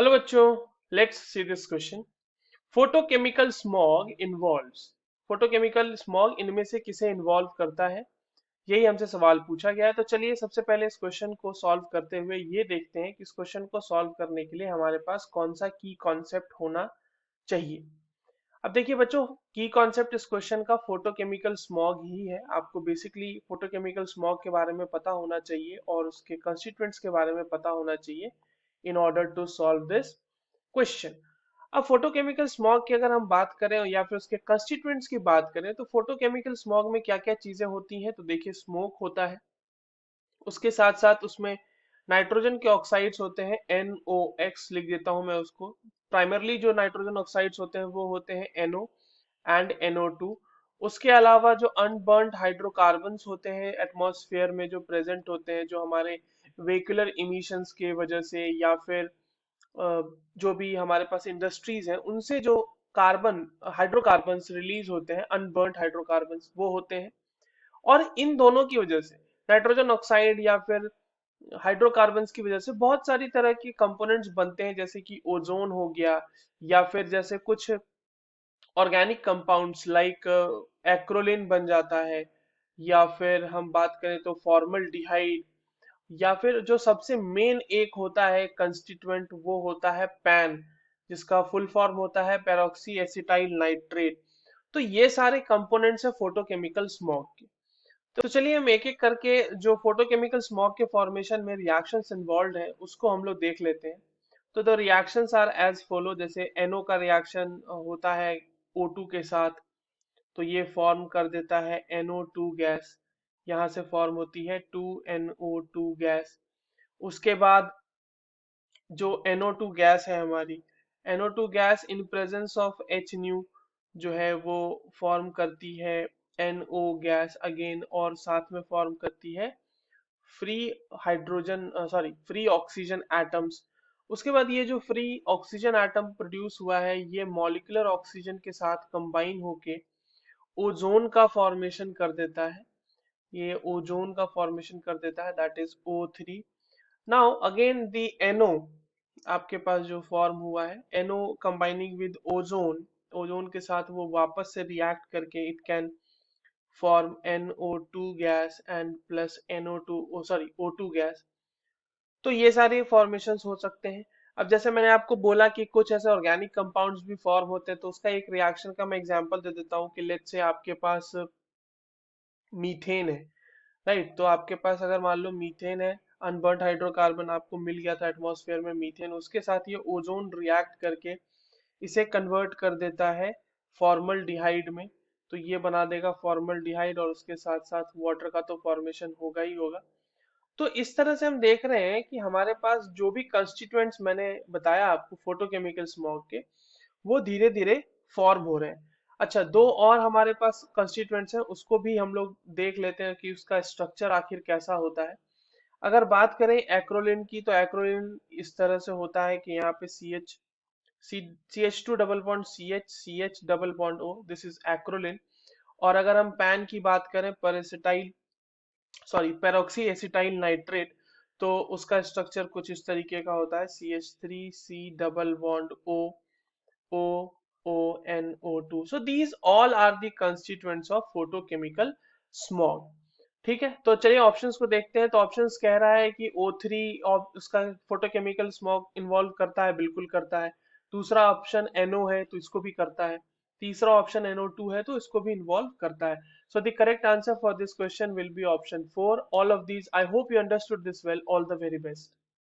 Hello बच्चों, let's see this question. Photochemical smog involves. Photochemical smog इनमें से किसे इन्वॉल्व करता है? यही हमसे सवाल पूछा गया है। तो चलिए सबसे पहले इस क्वेश्चन को सॉल्व करते हुए ये देखते हैं कि इस क्वेश्चन को सॉल्व करने के लिए हमारे पास कौन सा की कॉन्सेप्ट होना चाहिए। अब देखिए बच्चों, की कॉन्सेप्ट इस क्वेश्चन का फोटोकेमिकल स्मॉग ही है। आपको बेसिकली फोटोकेमिकल स्मॉग के बारे में पता होना चाहिए और उसके कंस्टिट्यूएंट्स के बारे में पता होना चाहिए in order to solve this question. अब फोटोकेमिकल स्मॉग की अगर हम बात करें या फिर उसके कंस्टिट्यूएंट्स की बात करें तो फोटोकेमिकल स्मॉग में क्या क्या चीजें होती हैं। तो देखिए, स्मोक होता है, उसके साथ साथ उसमें नाइट्रोजन के ऑक्साइड्स होते हैं, NOx लिख देता हूं मैं उसको। प्राइमरली जो नाइट्रोजन ऑक्साइड्स होते हैं वो होते हैं NO एंड NO2। उसके अलावा जो अनबर्न्ड हाइड्रोकार्बन्स होते हैं एटमॉस्फेयर में जो प्रेजेंट होते हैं, जो हमारे व्हीकुलर इमिशंस के वजह से या फिर जो भी हमारे पास इंडस्ट्रीज हैं उनसे जो कार्बन हाइड्रोकार्बन्स रिलीज होते हैं, अनबर्न्ड हाइड्रोकार्बन्स वो होते हैं। और इन दोनों की वजह से नाइट्रोजन ऑक्साइड या फिर हाइड्रोकार्बन्स की वजह से बहुत सारी तरह की कंपोनेंट्स बनते हैं, जैसे कि ओजोन हो गया या फिर जैसे कुछ ऑर्गेनिक कंपाउंड्स लाइक एक्रोलिन बन जाता है, या फिर हम बात करें तो फॉर्मल्डिहाइड, या फिर जो सबसे मेन एक होता है कंस्टिट्यूएंट वो होता है पैन, जिसका फुल फॉर्म होता है पेरोक्सी एसिटाइल नाइट्रेट। तो ये सारे कंपोनेंट्स है फोटोकेमिकल स्मॉग के। तो चलिए हम एक एक करके जो फोटोकेमिकल स्मॉग के फॉर्मेशन में रिएक्शंस इन्वॉल्व हैं उसको हम लोग देख लेते हैं। तो the reactions are as follow. जैसे NO का रिएक्शन होता है O2 के साथ, तो ये फॉर्म कर देता है NO2 गैस। यहाँ से फॉर्म होती है 2NO2 गैस। उसके बाद जो NO2 गैस है हमारी, NO2 gas in presence of H new जो है वो फॉर्म करती है NO गैस अगेन, और साथ में फॉर्म करती है free hydrogen sorry free oxygen atoms. उसके बाद ये जो फ्री ऑक्सीजन एटम प्रोड्यूस हुआ है ये मॉलिक्यूलर ऑक्सीजन के साथ कंबाइन होके ओजोन का फॉर्मेशन कर देता है। ये ओजोन का फॉर्मेशन कर देता है, that is O3। Now again the NO आपके पास जो फॉर्म हुआ है, NO combining with ozone, ozone के साथ वो वापस से रिएक्ट करके it can form NO2 gas and plus NO2 sorry O2 gas. तो ये सारे फॉर्मेशंस हो सकते हैं। अब जैसे मैंने आपको बोला कि कुछ ऐसे ऑर्गेनिक कंपाउंड्स भी फॉर्म होते हैं, तो उसका एक रिएक्शन का मैं एग्जांपल दे देता हूँ कि लेट्स से आपके पास मीथेन है, राइट। तो आपके पास अगर मान लो मीथेन है, अनबर्न्ड हाइड्रोकार्बन आपको मिल गया था एटमॉस्फेयर में मीथेन, उसके साथ ये ओजोन रिएक्ट करके इसे कन्वर्ट कर देता है फॉर्मल्डिहाइड में। तो ये बना देगा फॉर्मल्डिहाइड, और उसके साथ साथ वाटर का तो फॉर्मेशन होगा ही होगा। तो इस तरह से हम देख रहे हैं कि हमारे पास जो भी कंस्टिट्यूएंट्स मैंने बताया आपको फोटोकेमिकल स्मॉग के, वो धीरे धीरे फॉर्म हो रहे हैं। अच्छा, दो और हमारे पास कंस्टिट्यूएंट्स हैं, उसको भी हम लोग देख लेते हैं कि उसका स्ट्रक्चर आखिर कैसा होता है। अगर बात करें एक्रोलिन की, तो एक्रोलिन इस तरह से होता है कि यहाँ पे CH2 double bond CH double bond O, this is acrolein. और अगर हम पैन की बात करें, पेरोक्सी एसिटाइल नाइट्रेट, तो उसका स्ट्रक्चर कुछ इस तरीके का होता है, CH3C double bond OONO2। So these all are the constituents of photochemical smog। ठीक है, तो चलिए ऑप्शंस को देखते हैं। तो ऑप्शंस कह रहा है कि O3 और उसका फोटोकेमिकल स्मॉग इन्वॉल्व करता है, बिल्कुल करता है। दूसरा ऑप्शन NO है तो इसको भी करता है। तीसरा ऑप्शन NO2 है तो इसको भी इन्वॉल्व करता है। So the correct answer for this question will be option 4, all of these। I hope you understood this well। All the very best।